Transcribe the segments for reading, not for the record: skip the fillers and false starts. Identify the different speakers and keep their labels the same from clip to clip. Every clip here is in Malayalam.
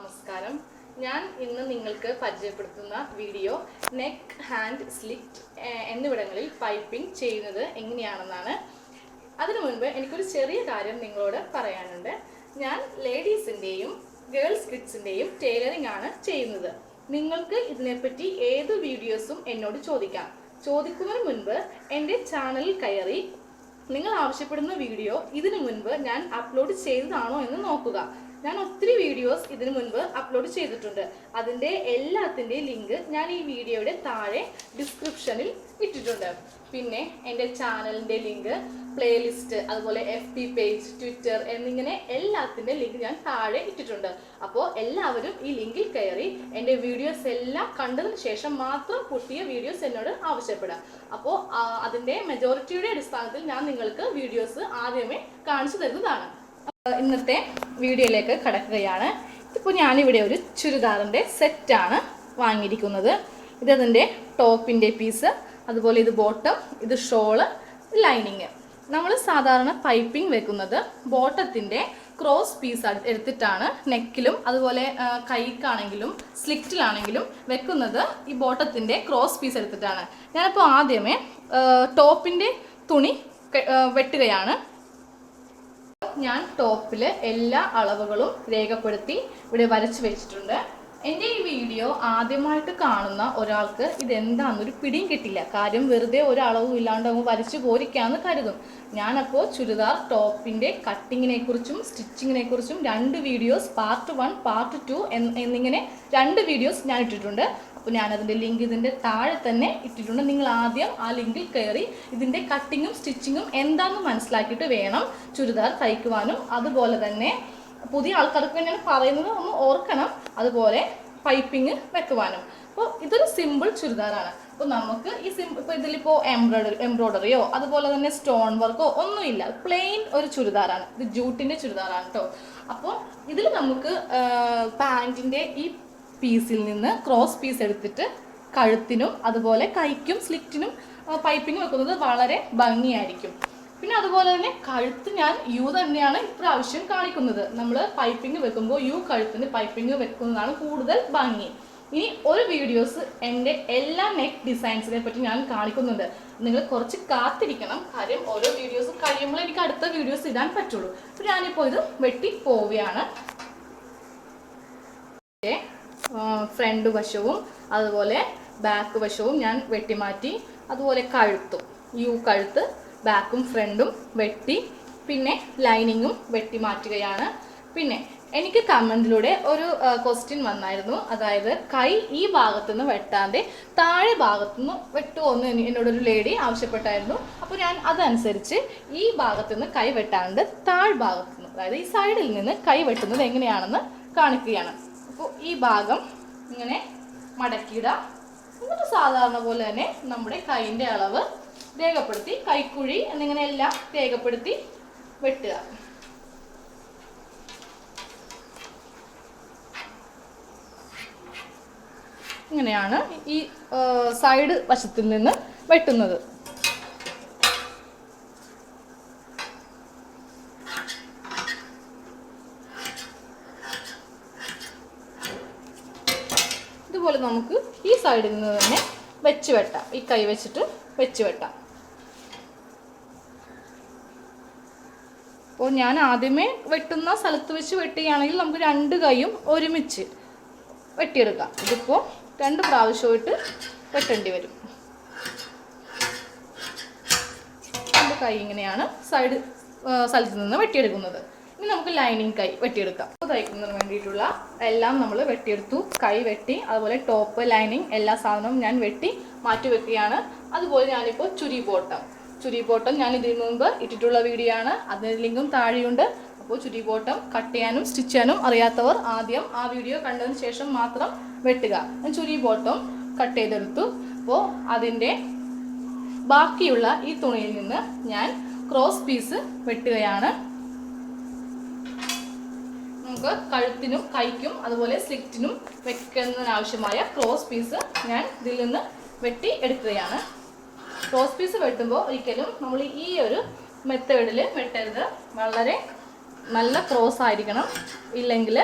Speaker 1: നമസ്കാരം. ഞാൻ ഇന്ന് നിങ്ങൾക്ക് പരിചയപ്പെടുത്തുന്ന വീഡിയോ നെക്ക്, ഹാൻഡ്, സ്ലിറ്റ് എന്നിവിടങ്ങളിൽ പൈപ്പിംഗ് ചെയ്യുന്നത് എങ്ങനെയാണെന്നാണ്. അതിനു മുൻപ് എനിക്കൊരു ചെറിയ കാര്യം നിങ്ങളോട് പറയാനുണ്ട്. ഞാൻ ലേഡീസിൻ്റെയും ഗേൾസ് കിഡ്സിൻ്റെയും ടൈലറിംഗ് ആണ് ചെയ്യുന്നത്. നിങ്ങൾക്ക് ഇതിനെപ്പറ്റി ഏത് വീഡിയോസും എന്നോട് ചോദിക്കാം. ചോദിക്കുന്നതിന് മുൻപ് എൻ്റെ ചാനലിൽ കയറി നിങ്ങൾ ആവശ്യപ്പെടുന്ന വീഡിയോ ഇതിനു മുൻപ് ഞാൻ അപ്ലോഡ് ചെയ്തതാണോ എന്ന് നോക്കുക. ഞാൻ ഒത്തിരി വീഡിയോസ് ഇതിനു മുൻപ് അപ്ലോഡ് ചെയ്തിട്ടുണ്ട്. അതിൻ്റെ എല്ലാത്തിൻ്റെയും ലിങ്ക് ഞാൻ ഈ വീഡിയോയുടെ താഴെ ഡിസ്ക്രിപ്ഷനിൽ ഇട്ടിട്ടുണ്ട്. പിന്നെ എൻ്റെ ചാനലിൻ്റെ ലിങ്ക്, പ്ലേലിസ്റ്റ്, അതുപോലെ FB പേജ്, ട്വിറ്റർ എന്നിങ്ങനെ എല്ലാത്തിൻ്റെ ലിങ്ക് ഞാൻ താഴെ ഇട്ടിട്ടുണ്ട്. അപ്പോൾ എല്ലാവരും ഈ ലിങ്കിൽ കയറി എൻ്റെ വീഡിയോസ് എല്ലാം കണ്ടതിന് ശേഷം മാത്രം പുതിയ വീഡിയോസ് എന്നോട് ആവശ്യപ്പെടാം. അപ്പോൾ അതിൻ്റെ മെജോറിറ്റിയുടെ അടിസ്ഥാനത്തിൽ ഞാൻ നിങ്ങൾക്ക് വീഡിയോസ് ആദ്യമേ കാണിച്ചു തരുന്നതാണ്. ഇന്നത്തെ വീഡിയോയിലേക്ക് കടക്കുകയാണ്. ഇപ്പോൾ ഞാനിവിടെ ഒരു ചുരിദാറിൻ്റെ സെറ്റാണ് വാങ്ങിയിരിക്കുന്നത്. ഇതതിൻ്റെ ടോപ്പിൻ്റെ പീസ്, അതുപോലെ ഇത് ബോട്ടം, ഇത് ഷോള്, ലൈനിങ്. നമ്മൾ സാധാരണ പൈപ്പിംഗ് വെക്കുന്നത് ബോട്ടത്തിൻ്റെ ക്രോസ് പീസ് എടുത്തിട്ടാണ് നെക്കിലും അതുപോലെ കൈക്കാണെങ്കിലും സ്ലിറ്റിലാണെങ്കിലും വെക്കുന്നത്. ഈ ബോട്ടത്തിൻ്റെ ക്രോസ് പീസ് എടുത്തിട്ടാണ്. ഞാനിപ്പോൾ ആദ്യമേ ടോപ്പിൻ്റെ തുണി വെട്ടുകയാണ്. ഞാൻ ടോപ്പിൽ എല്ലാ അളവുകളും രേഖപ്പെടുത്തി ഇവിടെ വരച്ച് വെച്ചിട്ടുണ്ട്. എൻ്റെ ഈ വീഡിയോ ആദ്യമായിട്ട് കാണുന്ന ഒരാൾക്ക് ഇതെന്താണെന്നൊരു പിടിയും കിട്ടില്ല. കാര്യം വെറുതെ ഒരളവും ഇല്ലാണ്ട് അങ്ങ് വരച്ച് പോരിക്കാമെന്ന് കരുതും. ഞാനപ്പോൾ ചുരിദാർ ടോപ്പിൻ്റെ കട്ടിങ്ങിനെ കുറിച്ചും സ്റ്റിച്ചിങ്ങിനെ കുറിച്ചും 2 വീഡിയോസ്, പാർട്ട് 1, പാർട്ട് 2 എന്നിങ്ങനെ 2 വീഡിയോസ് ഞാൻ ഇട്ടിട്ടുണ്ട്. അപ്പോൾ ഞാനതിൻ്റെ ലിങ്ക് ഇതിൻ്റെ താഴെ തന്നെ ഇട്ടിട്ടുണ്ട്. നിങ്ങൾ ആദ്യം ആ ലിങ്കിൽ കയറി ഇതിൻ്റെ കട്ടിങ്ങും സ്റ്റിച്ചിങ്ങും എന്താണെന്ന് മനസ്സിലാക്കിയിട്ട് വേണം ചുരിദാർ തയ്ക്കുവാനും. അതുപോലെ തന്നെ പുതിയ ആൾക്കാർക്ക് വേണ്ടിയാണ് പറയുന്നത്, ഒന്ന് ഓർക്കണം. അതുപോലെ പൈപ്പിംഗ് വെക്കുവാനും. അപ്പോൾ ഇതൊരു സിമ്പിൾ ചുരിദാറാണ്. അപ്പോൾ നമുക്ക് ഈ ഇപ്പോൾ ഇതിലിപ്പോൾ എംബ്രോയ്ഡറിയോ അതുപോലെ തന്നെ സ്റ്റോൺ വർക്കോ ഒന്നുമില്ല. പ്ലെയിൻ ഒരു ചുരിദാറാണ്. ഇത് ജൂട്ടിൻ്റെ ചുരിദാറാണ് കേട്ടോ. അപ്പോൾ ഇതിൽ നമുക്ക് പാൻറ്റിൻ്റെ ഈ പീസിൽ നിന്ന് ക്രോസ് പീസ് എടുത്തിട്ട് കഴുത്തിനും അതുപോലെ കൈക്കും സ്ലിറ്റിനും പൈപ്പിംഗ് വെക്കുന്നത് വളരെ ഭംഗിയായിരിക്കും. പിന്നെ അതുപോലെ തന്നെ കഴുത്ത് ഞാൻ യു തന്നെയാണ് ഇപ്രാവശ്യം കാണിക്കുന്നത്. നമ്മൾ പൈപ്പിംഗ് വെക്കുമ്പോൾ യു കഴുത്തിന് പൈപ്പിംഗ് വെക്കുന്നതാണ് കൂടുതൽ ഭംഗി. ഇനി ഒരു വീഡിയോസ് എൻ്റെ എല്ലാ നെക്ക് ഡിസൈൻസിനെ പറ്റി ഞാൻ കാണിക്കുന്നുണ്ട്. നിങ്ങൾ കുറച്ച് കാത്തിരിക്കണം. കാര്യം ഓരോ വീഡിയോസ് കഴിയുമ്പോൾ എനിക്ക് അടുത്ത വീഡിയോസ് ഇടാൻ പറ്റുള്ളൂ. അപ്പോൾ ഞാനിപ്പോൾ ഇത് വെട്ടി പോവുകയാണ്. ഫ്രണ്ട് വശവും അതുപോലെ ബാക്ക് വശവും ഞാൻ വെട്ടിമാറ്റി. അതുപോലെ കഴുത്തും യു കഴുത്ത് ബാക്കും ഫ്രണ്ടും വെട്ടി, പിന്നെ ലൈനിങ്ങും വെട്ടി മാറ്റുകയാണ്. പിന്നെ എനിക്ക് കമൻറ്റിലൂടെ ഒരു ക്വസ്റ്റ്യൻ വന്നായിരുന്നു. അതായത് കൈ ഈ ഭാഗത്തുനിന്ന് വെട്ടാതെ താഴെ ഭാഗത്തുനിന്ന് വെട്ടുമോ എന്ന് എന്നോടൊരു ലേഡി ആവശ്യപ്പെട്ടായിരുന്നു. അപ്പോൾ ഞാൻ അതനുസരിച്ച് ഈ ഭാഗത്തുനിന്ന് കൈ വെട്ടാണ്ട് താഴ്ഭാഗത്തുനിന്ന്, അതായത് ഈ സൈഡിൽ നിന്ന് കൈ വെട്ടുന്നത് എങ്ങനെയാണെന്ന് കാണിക്കുകയാണ്. അപ്പോൾ ഈ ഭാഗം ഇങ്ങനെ മടക്കിയിടുക. എന്നിട്ട് സാധാരണ പോലെ തന്നെ നമ്മുടെ കൈയിൻ്റെ അളവ് രേഖപ്പെടുത്തി, കൈക്കുഴി എന്നിങ്ങനെ എല്ലാം രേഖപ്പെടുത്തി വെട്ടുക. ഇങ്ങനെയാണ് ഈ സൈഡ് വശത്തിൽ നിന്ന് വെട്ടുന്നത്. ഇതുപോലെ നമുക്ക് ഈ സൈഡിൽ നിന്ന് തന്നെ വെച്ച് വെട്ടാം. ഈ കൈ വെച്ചിട്ട് വെച്ച് വെട്ടാം. അപ്പോൾ ഞാൻ ആദ്യമേ വെട്ടുന്ന സ്ഥലത്ത് വെച്ച് വെട്ടുകയാണെങ്കിൽ നമുക്ക് 2 കൈയും ഒരുമിച്ച് വെട്ടിയെടുക്കാം. ഇതിപ്പോൾ 2 പ്രാവശ്യമായിട്ട് വെട്ടേണ്ടി വരും. 2 കൈ ഇങ്ങനെയാണ് സൈഡ് സ്ഥലത്ത് നിന്ന് വെട്ടിയെടുക്കുന്നത്. ഇനി നമുക്ക് ലൈനിങ് കൈ വെട്ടിയെടുക്കാം. തയ്ക്കുന്നതിന് വേണ്ടിയിട്ടുള്ള എല്ലാം നമ്മൾ വെട്ടിയെടുത്തു. കൈ വെട്ടി, അതുപോലെ ടോപ്പ്, ലൈനിങ് എല്ലാ സാധനവും ഞാൻ വെട്ടി മാറ്റി വെക്കുകയാണ്. അതുപോലെ ഞാനിപ്പോൾ ചുരി ബോട്ടം ഞാൻ ഇതിന് മുമ്പ് ഇട്ടിട്ടുള്ള വീഡിയോ ആണ്. അതിന് ലിങ്കും താഴെയുണ്ട്. അപ്പോൾ ചുരി ബോട്ടം കട്ട് ചെയ്യാനും സ്റ്റിച്ച് ചെയ്യാനും അറിയാത്തവർ ആദ്യം ആ വീഡിയോ കണ്ടതിന് ശേഷം മാത്രം വെട്ടുക. ഞാൻ ചുരി ബോട്ടം കട്ട് ചെയ്തെടുത്തു. അപ്പോൾ അതിൻ്റെ ബാക്കിയുള്ള ഈ തുണിയിൽ നിന്ന് ഞാൻ ക്രോസ് പീസ് വെട്ടുകയാണ്. നമുക്ക് കഴുത്തിനും കൈക്കും അതുപോലെ സ്ലിറ്റിനും വെക്കുന്നതിനാവശ്യമായ ക്രോസ് പീസ് ഞാൻ ഇതിൽ നിന്ന് വെട്ടി എടുക്കുകയാണ്. ക്രോസ് പീസ് വെട്ടുമ്പോൾ ഒരിക്കലും നമ്മൾ ഈ ഒരു മെത്തേഡിൽ വെട്ടരുത്. വളരെ നല്ല ക്രോസ് ആയിരിക്കണം, ഇല്ലെങ്കിൽ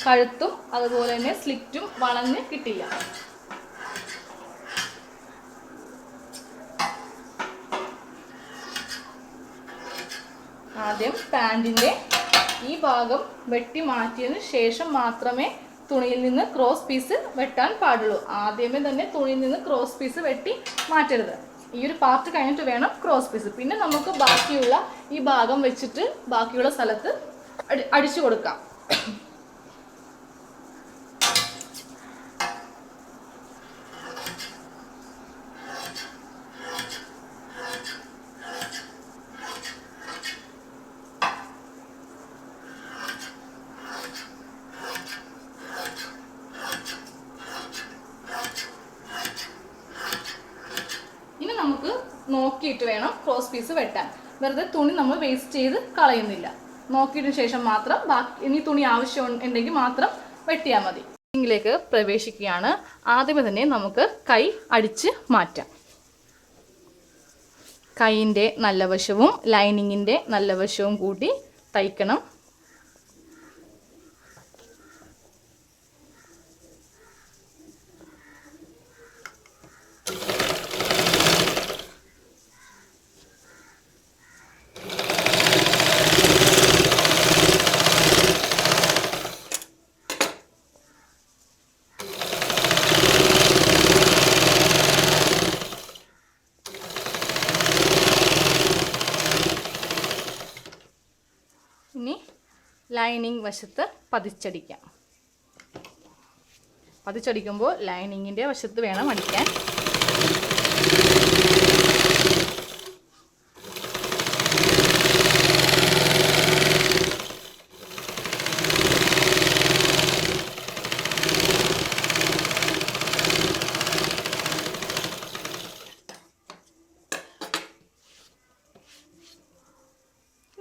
Speaker 1: കഴുത്തും അതുപോലെ തന്നെ സ്ലിറ്റും വളഞ്ഞ് കിട്ടില്ല. ആദ്യം പാൻറ്റിൻ്റെ ഈ ഭാഗം വെട്ടി മാറ്റിയതിന് ശേഷം മാത്രമേ തുണിയിൽ നിന്ന് ക്രോസ് പീസ് വെട്ടാൻ പാടുള്ളൂ. ആദ്യമേ തന്നെ തുണിയിൽ നിന്ന് ക്രോസ് പീസ് വെട്ടി മാറ്റരുത്. ഈ ഒരു പാർട്ട് കഴിഞ്ഞിട്ട് വേണം ക്രോസ് പീസ്. പിന്നെ നമുക്ക് ബാക്കിയുള്ള ഈ ഭാഗം വെച്ചിട്ട് ബാക്കിയുള്ള സ്ഥലത്ത് അടിച്ചു കൊടുക്കാം. നമുക്ക് നോക്കിയിട്ട് വേണം ക്രോസ് പീസ് വെട്ടാൻ. വെറുതെ തുണി നമ്മൾ വേസ്റ്റ് ചെയ്ത് കളയുന്നില്ല. നോക്കിയതിനു ശേഷം മാത്രം ഇനി തുണി ആവശ്യം ഉണ്ടെങ്കിൽ മാത്രം വെട്ടിയാൽ മതി. ിലേക്ക് പ്രവേശിക്കുകയാണ്. ആദ്യമേ തന്നെ നമുക്ക് കൈ അടിച്ച് മാറ്റാം. കൈയിൻ്റെ നല്ല വശവും ലൈനിങ്ങിൻ്റെ നല്ല വശവും കൂട്ടി തയ്ക്കണം. ഇനി ലൈനിങ് വശത്ത് പതിച്ചടിക്കാം. പതിച്ചടിക്കുമ്പോൾ ലൈനിങ്ങിൻ്റെ വശത്ത് വേണം അടിക്കാൻ.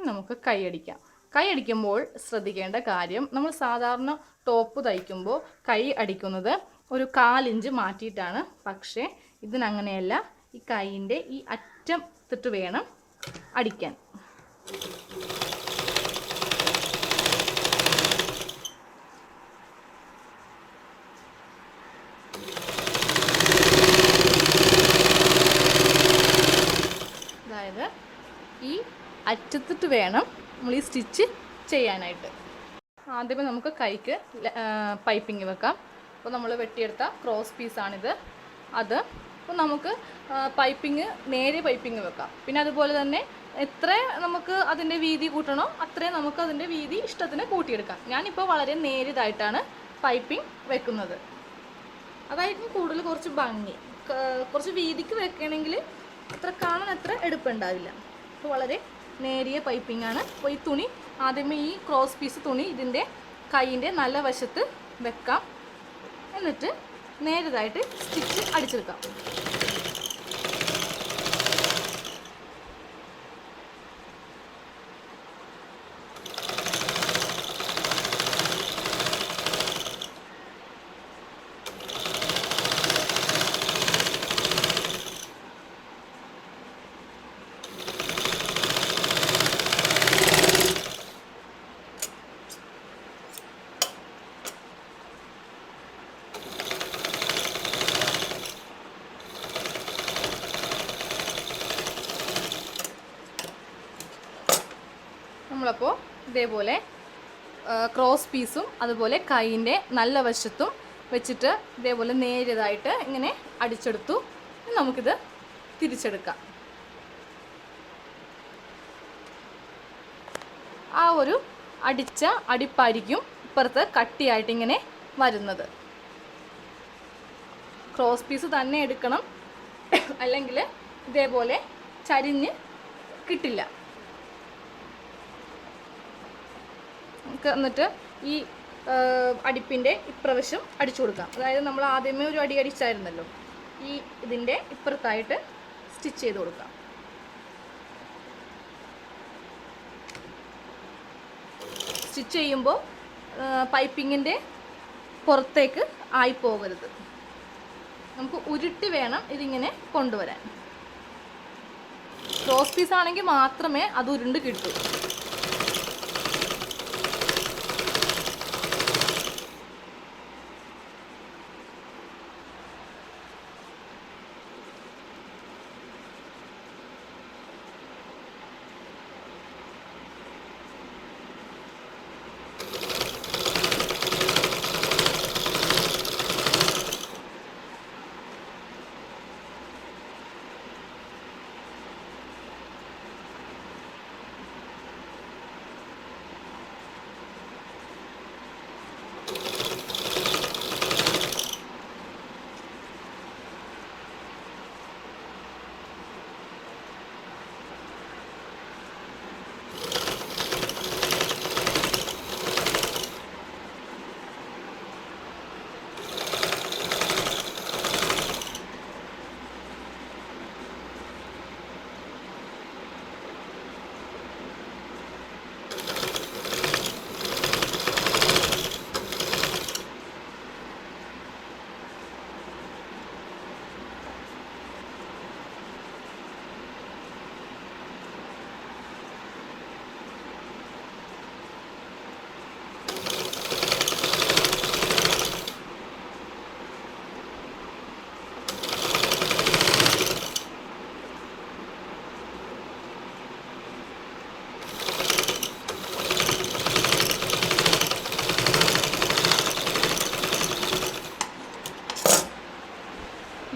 Speaker 1: നമുക്ക് കൈയടിക്കാം. കൈ അടിക്കുമ്പോൾ ശ്രദ്ധിക്കേണ്ട കാര്യം, നമ്മൾ സാധാരണ ടോപ്പ് തയ്ക്കുമ്പോൾ കൈ അടിക്കുന്നത് ഒരു 1/4 ഇഞ്ച് മാറ്റിയിട്ടാണ്. പക്ഷേ ഇതിനങ്ങനെയല്ല. ഈ കൈയിൻ്റെ ഈ അറ്റം തൊട്ട് വേണം അടിക്കാൻ. അതായത് ഈ അറ്റത്തിട്ട് വേണം നമ്മൾ ഈ സ്റ്റിച്ച് ചെയ്യാനായിട്ട്. ആദ്യമേ നമുക്ക് കൈക്ക് പൈപ്പിംഗ് വെക്കാം. അപ്പോൾ നമ്മൾ വെട്ടിയെടുത്ത ക്രോസ് പീസാണിത്. അപ്പോൾ നമുക്ക് പൈപ്പിംഗ് നേരെ പൈപ്പിംഗ് വെക്കാം. പിന്നെ അതുപോലെ തന്നെ എത്ര നമുക്ക് അതിൻ്റെ വീതി കൂട്ടണോ അത്രയും നമുക്ക് അതിൻ്റെ വീതി ഇഷ്ടത്തിന് കൂട്ടിയെടുക്കാം. ഞാനിപ്പോൾ വളരെ നേരിയതായിട്ടാണ് പൈപ്പിംഗ് വെക്കുന്നത്. അതായിരിക്കും കൂടുതൽ കുറച്ച് ഭംഗി. കുറച്ച് വീതിക്ക് വെക്കണമെങ്കിൽ കാണാൻ അത്ര എടുപ്പുണ്ടാവില്ല. അപ്പോൾ വളരെ നേരിയ പൈപ്പിംഗ് ആണ്. അപ്പോൾ ഈ തുണി ആദ്യമേ ഈ ക്രോസ് പീസ് തുണി ഇതിൻ്റെ കൈയിൻ്റെ നല്ല വശത്ത് വെക്കാം. എന്നിട്ട് നേരിയതായിട്ട് സ്റ്റിച്ച് അടിച്ചെടുക്കാം. നമ്മളപ്പോൾ ഇതേപോലെ ക്രോസ് പീസും അതുപോലെ കൈയിൻ്റെ നല്ല വശത്തും വെച്ചിട്ട് ഇതേപോലെ നേരിയതായിട്ട് ഇങ്ങനെ അടിച്ചെടുത്തു. നമുക്കിത് തിരിച്ചെടുക്കാം. ആ ഒരു അടിച്ച അടിപ്പായിരിക്കും ഇപ്പുറത്ത് കട്ടിയായിട്ട് ഇങ്ങനെ വരുന്നത്. ക്രോസ് പീസ് തന്നെ എടുക്കണം, അല്ലെങ്കിൽ ഇതേപോലെ ചരിഞ്ഞ് കിട്ടില്ല. എന്നിട്ട് ഈ അടിപ്പിൻ്റെ ഇപ്രവശം അടിച്ചു കൊടുക്കാം. അതായത് നമ്മൾ ആദ്യമേ ഒരു അടി അടിച്ചായിരുന്നല്ലോ, ഈ ഇതിൻ്റെ ഇപ്പുറത്തായിട്ട് സ്റ്റിച്ച് ചെയ്ത് കൊടുക്കാം. സ്റ്റിച്ച് ചെയ്യുമ്പോൾ പൈപ്പിങ്ങിൻ്റെ പുറത്തേക്ക് ആയിപ്പോകരുത്. നമുക്ക് ഉരുട്ടി വേണം ഇതിങ്ങനെ കൊണ്ടുവരാൻ. ക്രോസ് പീസ് ആണെങ്കിൽ മാത്രമേ അത് ഉരുണ്ട് കിട്ടൂ.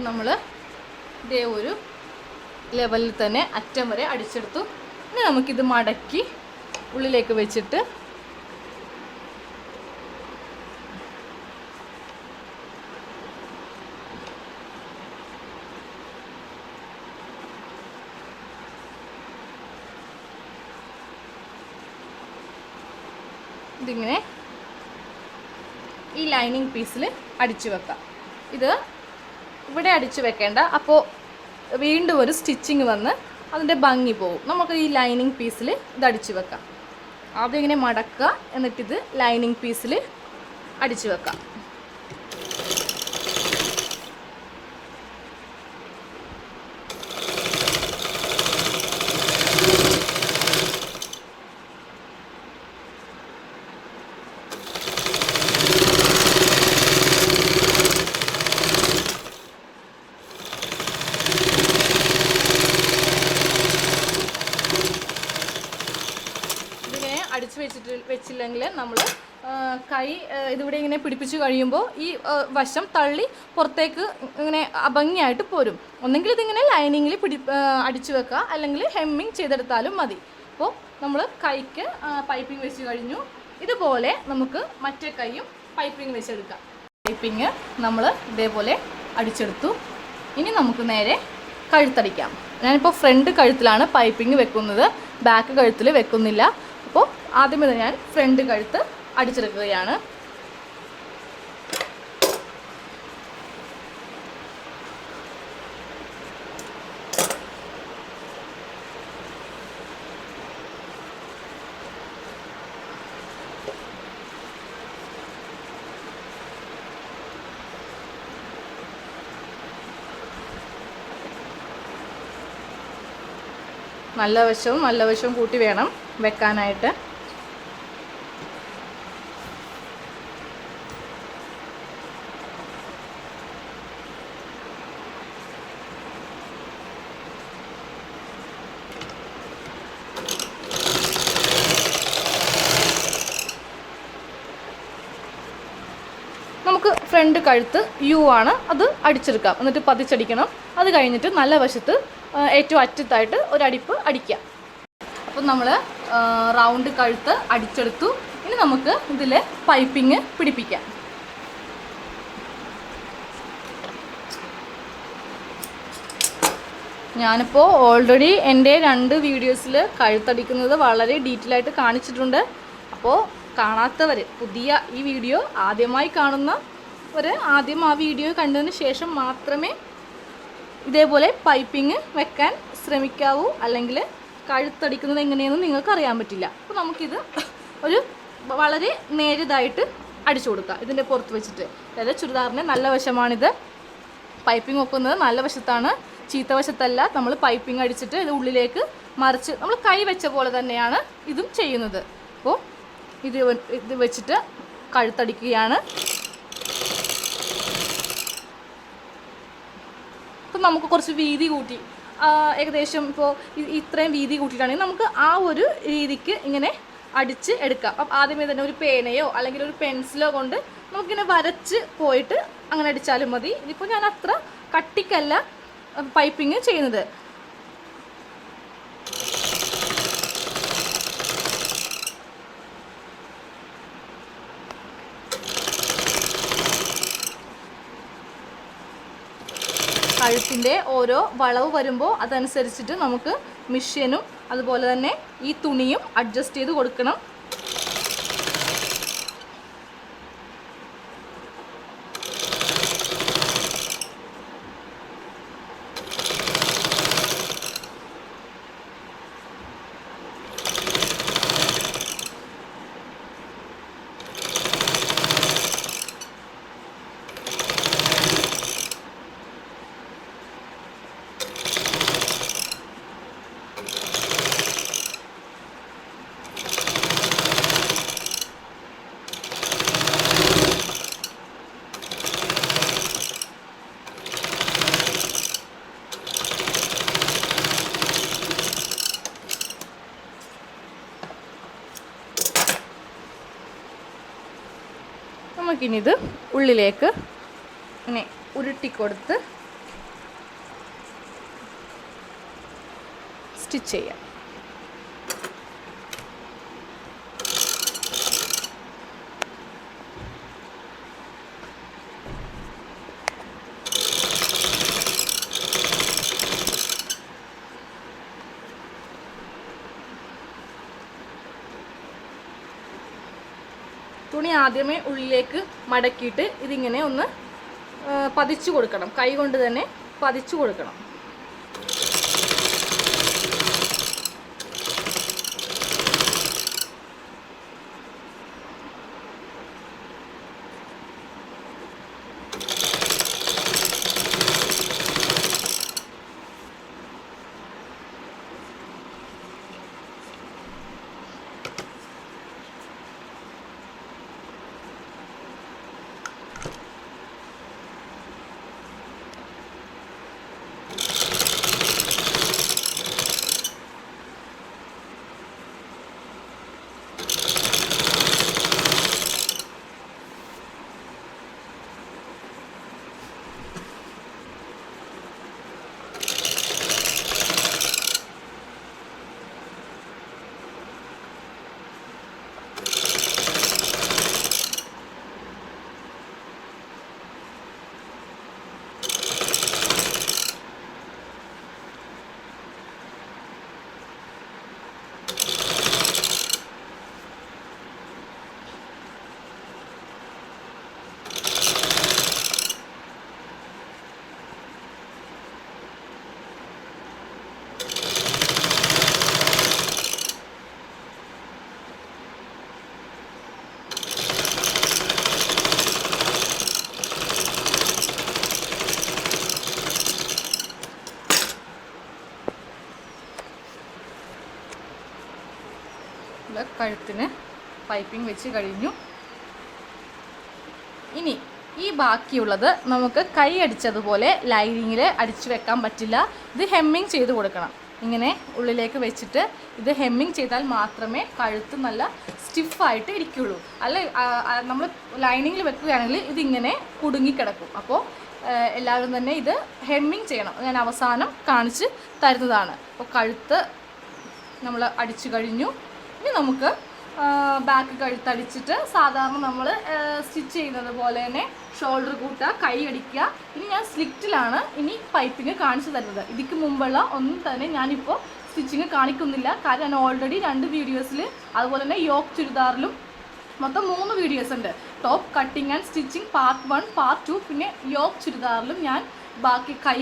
Speaker 1: നമ്മൾ ഇതേ ഒരു ലെവലിൽ തന്നെ അറ്റം വരെ അടിച്ചെടുത്തു. ഇനി നമുക്കിത് മടക്കി ഉള്ളിലേക്ക് വെച്ചിട്ട് ഇതിങ്ങനെ ഈ ലൈനിങ് പീസിൽ അടിച്ചു വെക്കാം. ഇത് ഇവിടെ അടിച്ചു വെക്കേണ്ട, അപ്പോൾ വീണ്ടും ഒരു സ്റ്റിച്ചിങ് വന്ന് അതിൻ്റെ ഭംഗി പോകും. നമുക്ക് ഈ ലൈനിങ് പീസിൽ ഇത് അടിച്ചു വെക്കാം. ആദ്യം ഇങ്ങനെ മടക്കുക, എന്നിട്ടിത് ലൈനിങ് പീസിൽ അടിച്ചു വെക്കാം. അടിച്ച് വെച്ചില്ലെങ്കിൽ നമ്മൾ കൈ ഇതിവിടെ ഇങ്ങനെ പിടിപ്പിച്ച് കഴിയുമ്പോൾ ഈ വശം തള്ളി പുറത്തേക്ക് ഇങ്ങനെ അഭംഗിയായിട്ട് പോരും. ഒന്നെങ്കിൽ ഇതിങ്ങനെ ലൈനിങ്ങിൽ അടിച്ചു വെക്കുക, അല്ലെങ്കിൽ ഹെമ്മിങ് ചെയ്തെടുത്താലും മതി. അപ്പോൾ നമ്മൾ കൈക്ക് പൈപ്പിംഗ് വെച്ച് കഴിഞ്ഞു. ഇതുപോലെ നമുക്ക് മറ്റേ കൈയും പൈപ്പിംഗ് വെച്ചെടുക്കാം. പൈപ്പിംഗ് നമ്മൾ ഇതേപോലെ അടിച്ചെടുത്തു. ഇനി നമുക്ക് നേരെ കഴുത്തടിക്കാം. ഞാനിപ്പോൾ ഫ്രണ്ട് കഴുത്തിലാണ് പൈപ്പിംഗ് വെക്കുന്നത്, ബാക്ക് കഴുത്തിൽ വെക്കുന്നില്ല. അപ്പോൾ ആദ്യമേ ഞാൻ ഫ്രണ്ട് കഴുത്ത് അടിച്ചെടുക്കുകയാണ്. നല്ല വശവും കൂട്ടി വേണം വെക്കാനായിട്ട്. നമുക്ക് ഫ്രണ്ട് കഴുത്ത് യു ആണ്, അത് അടിച്ചെടുക്കാം. എന്നിട്ട് പതിച്ചടിക്കണം. അത് കഴിഞ്ഞിട്ട് നല്ല വശത്ത് ഏറ്റവും അറ്റത്തായിട്ട് ഒരടിപ്പ് അടിക്കാം. അപ്പം നമ്മൾ റൗണ്ട് കഴുത്ത് അടിച്ചെടുത്തു. ഇനി നമുക്ക് ഇതിൽ പൈപ്പിംഗ് പിടിപ്പിക്കാം. ഞാനിപ്പോൾ ഓൾറെഡി എൻ്റെ 2 വീഡിയോസിൽ കഴുത്തടിക്കുന്നത് വളരെ ഡീറ്റെയിൽ ആയിട്ട് കാണിച്ചിട്ടുണ്ട്. അപ്പോൾ കാണാത്തവർ, പുതിയ ഈ വീഡിയോ ആദ്യമായി കാണുന്നവർ ആദ്യം ആ വീഡിയോ കണ്ടതിന് ശേഷം മാത്രമേ ഇതേപോലെ പൈപ്പിംഗ് വെക്കാൻ ശ്രമിക്കാവൂ. അല്ലെങ്കിൽ കഴുത്തടിക്കുന്നത് എങ്ങനെയെന്ന് നിങ്ങൾക്ക് അറിയാൻ പറ്റില്ല. അപ്പോൾ നമുക്കിത് ഒരു വളരെ നേരിയതായിട്ട് അടിച്ചു കൊടുക്കാം ഇതിൻ്റെ പുറത്ത് വെച്ചിട്ട്. അതായത് ചുരിദാറിൻ്റെ നല്ല വശമാണിത്. പൈപ്പിംഗ് വെക്കുന്നത് നല്ല വശത്താണ്, ചീത്ത വശത്തല്ല. നമ്മൾ പൈപ്പിംഗ് അടിച്ചിട്ട് ഇത് ഉള്ളിലേക്ക് മറിച്ച് നമ്മൾ കൈ വെച്ച പോലെ തന്നെയാണ് ഇതും ചെയ്യുന്നത്. അപ്പോൾ ഇത് വെച്ചിട്ട് കഴുത്തടിക്കുകയാണ്. അപ്പം നമുക്ക് കുറച്ച് വീതി കൂട്ടി, ഏകദേശം ഇപ്പോൾ ഇത്രയും വീതി കൂട്ടിയിട്ടാണെങ്കിൽ നമുക്ക് ആ ഒരു രീതിക്ക് ഇങ്ങനെ അടിച്ച് എടുക്കാം. അപ്പം ആദ്യമേ തന്നെ ഒരു പേനയോ അല്ലെങ്കിൽ ഒരു പെൻസിലോ കൊണ്ട് നമുക്കിങ്ങനെ വരച്ച് പോയിട്ട് അങ്ങനെ അടിച്ചാലും മതി. ഇതിപ്പോൾ ഞാൻ അത്ര കട്ടിക്കല്ല പൈപ്പിംഗ് ചെയ്യുന്നത്. കഴുത്തിൻ്റെ ഓരോ വളവ് വരുമ്പോൾ അതനുസരിച്ചിട്ട് നമുക്ക് മെഷീനും അതുപോലെ തന്നെ ഈ തുണിയും അഡ്ജസ്റ്റ് ചെയ്ത് കൊടുക്കണം. നമുക്കിനി ഇത് ഉള്ളിലേക്ക് ഇങ്ങനെ ഉരുട്ടിക്കൊടുത്ത് സ്റ്റിച്ച് ചെയ്യാം. തുണി ആദ്യമേ ഉള്ളിലേക്ക് മടക്കിയിട്ട് ഇതിങ്ങനെ ഒന്ന് പതിച്ചു കൊടുക്കണം. കൈ കൊണ്ട് തന്നെ പതിച്ചു കൊടുക്കണം. കഴുത്തിന് പൈപ്പിംഗ് വെച്ച് കഴിഞ്ഞു. ഇനി ഈ ബാക്കിയുള്ളത് നമുക്ക് കൈ അടിച്ചതുപോലെ ലൈനിങ്ങിൽ അടിച്ചു വെക്കാൻ പറ്റില്ല. ഇത് ഹെമ്മിങ് ചെയ്ത് കൊടുക്കണം. ഇങ്ങനെ ഉള്ളിലേക്ക് വെച്ചിട്ട് ഇത് ഹെമ്മിങ് ചെയ്താൽ മാത്രമേ കഴുത്ത് നല്ല സ്റ്റിഫായിട്ട് ഇരിക്കുകയുള്ളൂ. അല്ല നമ്മൾ ലൈനിങ്ങിൽ വെക്കുകയാണെങ്കിൽ ഇതിങ്ങനെ കുടുങ്ങിക്കിടക്കും. അപ്പോൾ എല്ലാവരും തന്നെ ഇത് ഹെമ്മിങ് ചെയ്യണം. ഞാൻ അവസാനം കാണിച്ച് തരുന്നതാണ്. അപ്പോൾ കഴുത്ത് നമ്മൾ അടിച്ചു കഴിഞ്ഞു. ഇനി നമുക്ക് ബാക്ക് കഴുത്തടിച്ചിട്ട് സാധാരണ നമ്മൾ സ്റ്റിച്ച് ചെയ്യുന്നത് പോലെ തന്നെ ഷോൾഡർ കൂട്ടുക, കൈ അടിക്കുക. ഇനി ഞാൻ സ്ലിറ്റിലാണ് ഇനി പൈപ്പിങ് കാണിച്ചു തരുന്നത്. ഇതിക്ക് മുമ്പുള്ള ഒന്നും തന്നെ ഞാനിപ്പോൾ സ്റ്റിച്ചിങ് കാണിക്കുന്നില്ല. കാരണം ഞാൻ ഓൾറെഡി 2 വീഡിയോസിൽ അതുപോലെ തന്നെ യോക്ക് ചുരിദാറിലും മൊത്തം 3 വീഡിയോസ് ഉണ്ട്. Top cutting and stitching part 1, part 2, പിന്നെ യോക്ക് ചുരിദാറിലും ഞാൻ ബാക്കി കൈ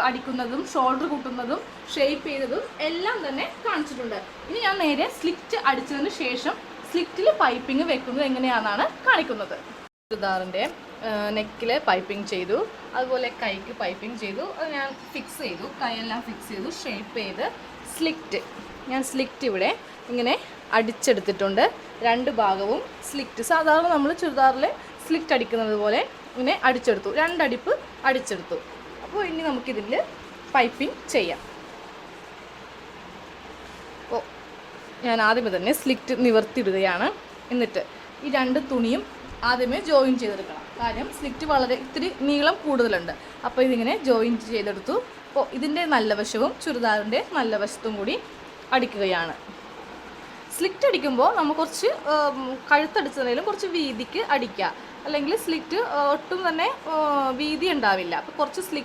Speaker 1: അടിക്കുന്നതും ഷോൾഡർ കൂട്ടുന്നതും ഷേപ്പ് ചെയ്തതും എല്ലാം തന്നെ കാണിച്ചിട്ടുണ്ട്. ഇനി ഞാൻ നേരെ സ്ലിറ്റ് അടിച്ചതിന് ശേഷം സ്ലിറ്റിൽ പൈപ്പിംഗ് വെക്കുന്നത് എങ്ങനെയാണെന്നാണ് കാണിക്കുന്നത്. ചുരിദാറിൻ്റെ നെക്കിൽ പൈപ്പിംഗ് ചെയ്തു, അതുപോലെ കൈക്ക് പൈപ്പിംഗ് ചെയ്തു. അത് ഞാൻ ഫിക്സ് ചെയ്തു, കൈയെല്ലാം ഫിക്സ് ചെയ്തു, ഷേപ്പ് ചെയ്ത് സ്ലിറ്റ് ഞാൻ സ്ലിറ്റ് ഇവിടെ ഇങ്ങനെ അടിച്ചെടുത്തിട്ടുണ്ട്. 2 ഭാഗവും സ്ലിറ്റ് സാധാരണ നമ്മൾ ചുരിദാറിൽ സ്ലിറ്റ് അടിക്കുന്നത് പോലെ ഇങ്ങനെ അടിച്ചെടുത്തു. 2 അടിപ്പ് അടിച്ചെടുത്തു. അപ്പോൾ ഇനി നമുക്കിതിൽ പൈപ്പിംഗ് ചെയ്യാം. അപ്പോൾ ഞാൻ ആദ്യമേ തന്നെ സ്ലിറ്റ് നിവർത്തിയിടുകയാണ്. എന്നിട്ട് ഈ 2 തുണിയും ആദ്യമേ ജോയിൻ ചെയ്തെടുക്കണം. കാര്യം സ്ലിറ്റ് വളരെ ഇത്തിരി നീളം കൂടുതലുണ്ട്. അപ്പോൾ ഇതിങ്ങനെ ജോയിൻ ചെയ്തെടുത്തു. അപ്പോൾ ഇതിൻ്റെ നല്ല വശവും ചുരിദാറിൻ്റെ നല്ല വശത്തും കൂടി അടിക്കുകയാണ്. സ്ലിറ്റ് അടിക്കുമ്പോൾ നമ്മൾ കുറച്ച് കഴുത്തടിച്ചതിലും കുറച്ച് വീതിക്ക് അടിക്കുക. അല്ലെങ്കിൽ സ്ലിറ്റ് ഒട്ടും തന്നെ വീതി ഉണ്ടാവില്ല. അപ്പോൾ കുറച്ച്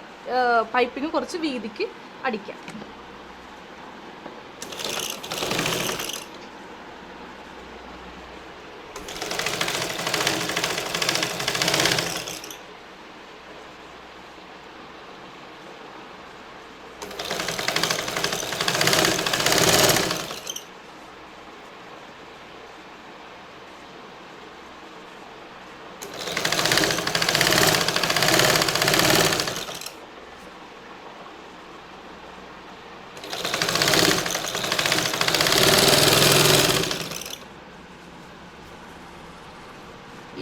Speaker 1: പൈപ്പിങ് കുറച്ച് വീതിക്ക് അടിക്കാം.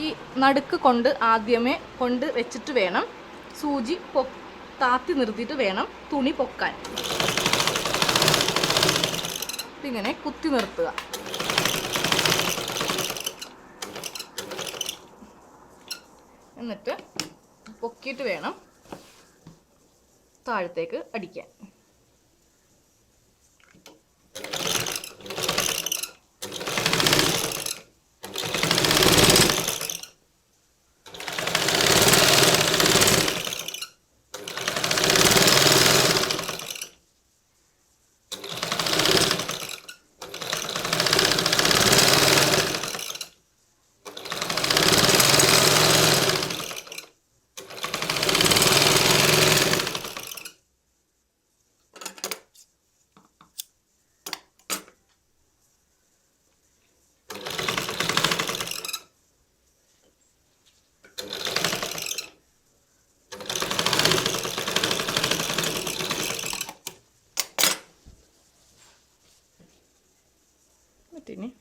Speaker 1: ഈ നടുക്ക് കൊണ്ട് ആദ്യമേ കൊണ്ട് വെച്ചിട്ട് വേണം സൂചി താത്തി നിർത്തിയിട്ട് വേണം തുണി പൊക്കാൻ. ഇങ്ങനെ കുത്തി നിർത്തുക. എന്നിട്ട് പൊക്കിയിട്ട് വേണം താഴത്തേക്ക് അടിക്കാൻ.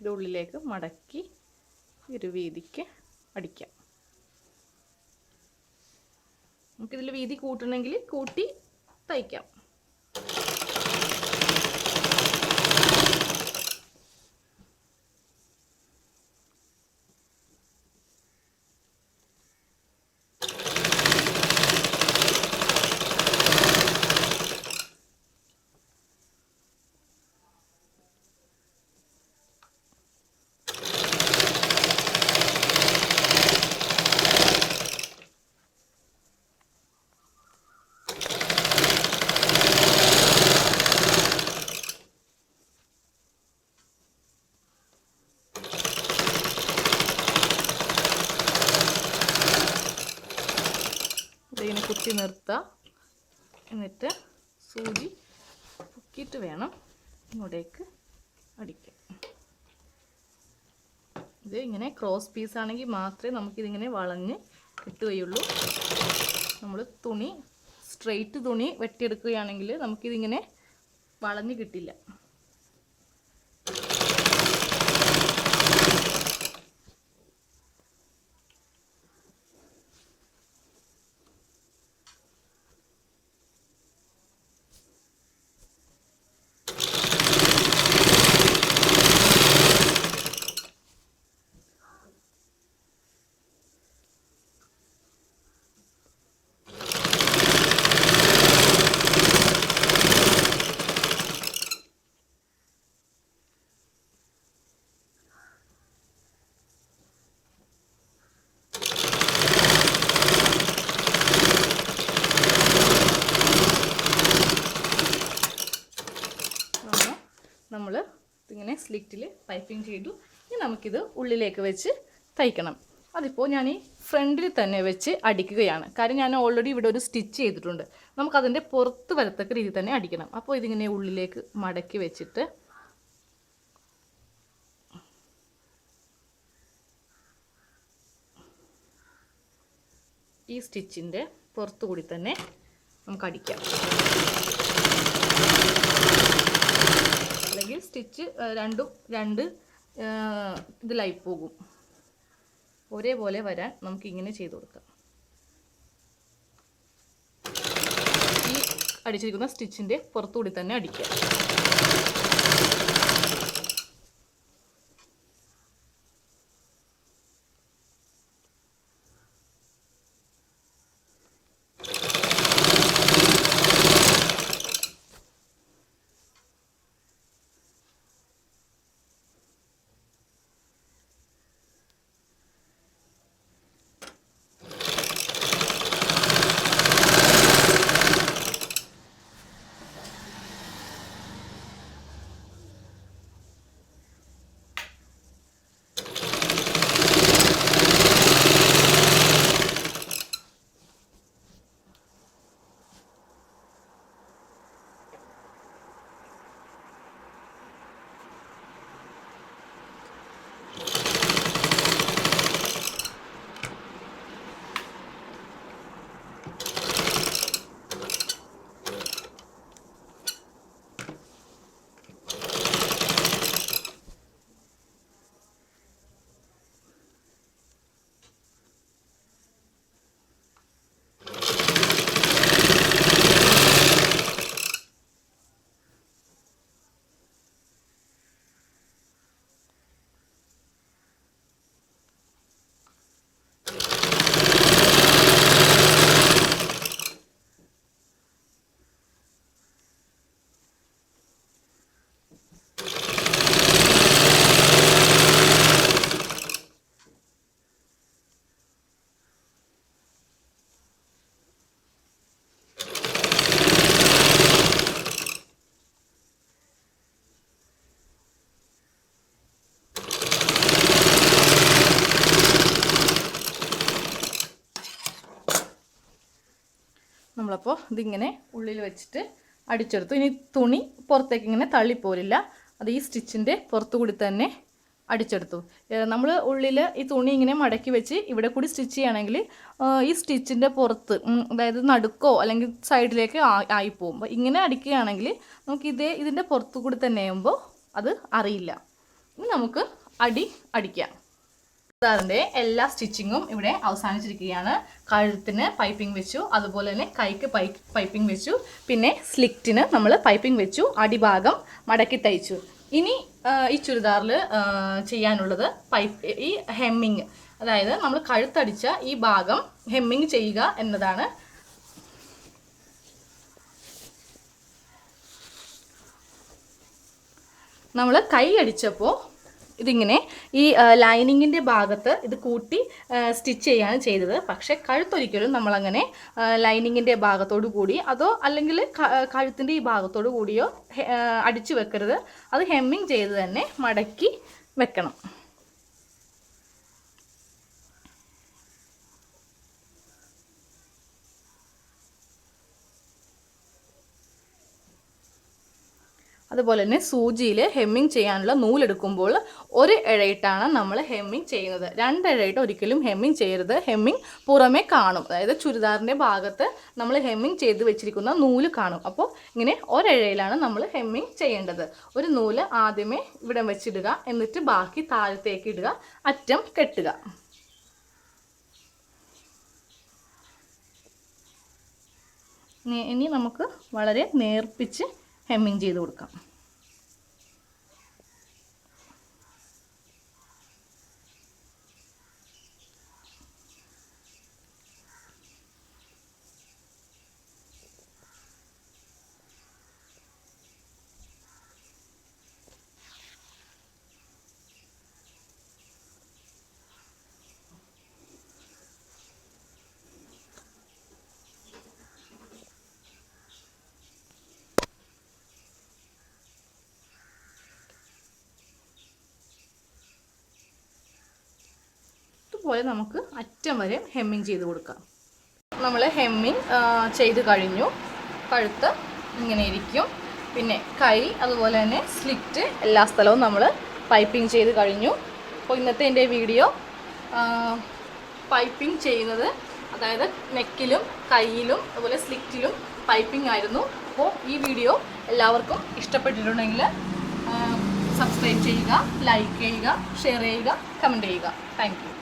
Speaker 1: ഇത് ഉള്ളിലേക്ക് മടക്കി ഒരു വീതിക്ക് അടിക്കാം. നമുക്കിതിൽ വീതി കൂട്ടണമെങ്കിൽ കൂട്ടി തയ്ക്കാം. ഇതിങ്ങനെ കുത്തി നിർത്തുക. എന്നിട്ട് സൂചി പൊക്കിയിട്ട് വേണം ഇങ്ങോട്ടേക്ക് അടിക്കാൻ. ഇത് ഇങ്ങനെ ക്രോസ് പീസ് ആണെങ്കിൽ മാത്രമേ നമുക്കിതിങ്ങനെ വളഞ്ഞ് കിട്ടുകയുള്ളൂ. നമ്മൾ തുണി സ്ട്രെയിറ്റ് തുണി വെട്ടിയെടുക്കുകയാണെങ്കിൽ നമുക്കിതിങ്ങനെ വളഞ്ഞ് കിട്ടില്ല. നമ്മൾ ഇതിങ്ങനെ സ്ലിറ്റിൽ പൈപ്പിംഗ് ചെയ്തു. ഇനി നമുക്കിത് ഉള്ളിലേക്ക് വെച്ച് തയ്ക്കണം. അതിപ്പോൾ ഞാൻ ഈ ഫ്രണ്ടിൽ തന്നെ വെച്ച് അടിക്കുകയാണ്. കാര്യം ഞാൻ ഓൾറെഡി ഇവിടെ ഒരു സ്റ്റിച്ച് ചെയ്തിട്ടുണ്ട്. നമുക്കതിൻ്റെ പുറത്ത് വരത്തക്ക രീതിയിൽ തന്നെ അടിക്കണം. അപ്പോൾ ഇതിങ്ങനെ ഉള്ളിലേക്ക് മടക്കി വെച്ചിട്ട് ഈ സ്റ്റിച്ചിൻ്റെ പുറത്തു കൂടി തന്നെ നമുക്ക് അടിക്കാം. അല്ലെങ്കിൽ സ്റ്റിച്ച് രണ്ട് ഇതിലായി പോകും. ഒരേപോലെ വരാൻ നമുക്കിങ്ങനെ ചെയ്ത് കൊടുക്കാം. ഈ അടിച്ചിരിക്കുന്ന സ്റ്റിച്ചിൻ്റെ പുറത്തുകൂടി തന്നെ അടിക്കാം. നമ്മളപ്പോൾ ഇതിങ്ങനെ ഉള്ളിൽ വെച്ചിട്ട് അടിച്ചെടുത്തു. ഇനി തുണി പുറത്തേക്ക് ഇങ്ങനെ തള്ളിപ്പോരില്ല. അത് ഈ സ്റ്റിച്ചിൻ്റെ പുറത്തുകൂടി തന്നെ അടിച്ചെടുത്തു. നമ്മൾ ഉള്ളിൽ ഈ തുണി ഇങ്ങനെ മടക്കി വെച്ച് ഇവിടെ കൂടി സ്റ്റിച്ച് ചെയ്യുകയാണെങ്കിൽ ഈ സ്റ്റിച്ചിൻ്റെ പുറത്ത്, അതായത് നടുക്കോ അല്ലെങ്കിൽ സൈഡിലേക്ക് ആയിപ്പോവും. അപ്പോൾ ഇങ്ങനെ അടിക്കുകയാണെങ്കിൽ നമുക്ക് ഇതിൻ്റെ പുറത്തു കൂടി തന്നെ ആകുമ്പോൾ അത് അറിയില്ല. ഇനി നമുക്ക് അടിക്കാം. ചുരിദാറിൻ്റെ എല്ലാ സ്റ്റിച്ചിങ്ങും ഇവിടെ അവസാനിച്ചിരിക്കുകയാണ്. കഴുത്തിന് പൈപ്പിംഗ് വെച്ചു, അതുപോലെ തന്നെ കൈക്ക് പൈപ്പിംഗ് വെച്ചു, പിന്നെ സ്ലിറ്റിന് നമ്മൾ പൈപ്പിംഗ് വെച്ചു, അടിഭാഗം മടക്കി തയ്ച്ചു. ഇനി ഈ ചുരിദാറിൽ ചെയ്യാനുള്ളത് ഈ ഹെമ്മിങ്, അതായത് നമ്മൾ കഴുത്തടിച്ച ഈ ഭാഗം ഹെമ്മിങ് ചെയ്യുക എന്നതാണ്. നമ്മൾ കൈ അടിച്ചപ്പോൾ ഇതിങ്ങനെ ഈ ലൈനിങ്ങിൻ്റെ ഭാഗത്ത് ഇത് കൂട്ടി സ്റ്റിച്ച് ചെയ്യാണ് ചെയ്തത്. പക്ഷേ കഴുത്തൊരിക്കലും നമ്മളങ്ങനെ ലൈനിങ്ങിൻ്റെ ഭാഗത്തോടു കൂടി അതോ അല്ലെങ്കിൽ കഴുത്തിൻ്റെ ഈ ഭാഗത്തോടു കൂടിയോ അടിച്ചു വെക്കരുത്. അത് ഹെമ്മിങ് ചെയ്ത് തന്നെ മടക്കി വെക്കണം. അതുപോലെ തന്നെ സൂചിയിൽ ഹെമ്മിങ് ചെയ്യാനുള്ള നൂലെടുക്കുമ്പോൾ ഒരു ഇഴയിട്ടാണ് നമ്മൾ ഹെമ്മിങ് ചെയ്യുന്നത്. 2 ഇഴയിട്ട് ഒരിക്കലും ഹെമ്മിങ് ചെയ്യരുത്. ഹെമ്മിങ് പുറമേ കാണും, അതായത് ചുരിദാറിൻ്റെ ഭാഗത്ത് നമ്മൾ ഹെമ്മിങ് ചെയ്ത് വെച്ചിരിക്കുന്ന നൂല് കാണും. അപ്പോൾ ഇങ്ങനെ ഒരിഴയിലാണ് നമ്മൾ ഹെമ്മിങ് ചെയ്യേണ്ടത്. ഒരു നൂല് ആദ്യമേ ഇവിടെ വെച്ചിടുക, എന്നിട്ട് ബാക്കി താഴത്തേക്ക് ഇടുക, അറ്റം കെട്ടുക. ഇനി നമുക്ക് വളരെ നേർപ്പിച്ച് ഹെമ്മിങ് ചെയ്ത് കൊടുക്കാം. പോലെ നമുക്ക് അറ്റം വരെ ഹെമ്മിങ് ചെയ്ത് കൊടുക്കാം. നമ്മൾ ഹെമ്മിങ് ചെയ്ത് കഴിഞ്ഞു. കഴുത്ത് ഇങ്ങനെ ഇരിക്കും, പിന്നെ കൈ അതുപോലെ തന്നെ സ്ലിറ്റ് എല്ലാ സ്ഥലവും നമ്മൾ പൈപ്പിംഗ് ചെയ്ത് കഴിഞ്ഞു. അപ്പോൾ ഇന്നത്തെ എൻ്റെ വീഡിയോ പൈപ്പിംഗ് ചെയ്യുന്നത്, അതായത് നെക്കിലും കൈയിലും അതുപോലെ സ്ലിറ്റിലും പൈപ്പിംഗ് ആയിരുന്നു. അപ്പോൾ ഈ വീഡിയോ എല്ലാവർക്കും ഇഷ്ടപ്പെട്ടിട്ടുണ്ടെങ്കിൽ സബ്സ്ക്രൈബ് ചെയ്യുക, ലൈക്ക് ചെയ്യുക, ഷെയർ ചെയ്യുക, കമൻറ്റ് ചെയ്യുക. Thank you.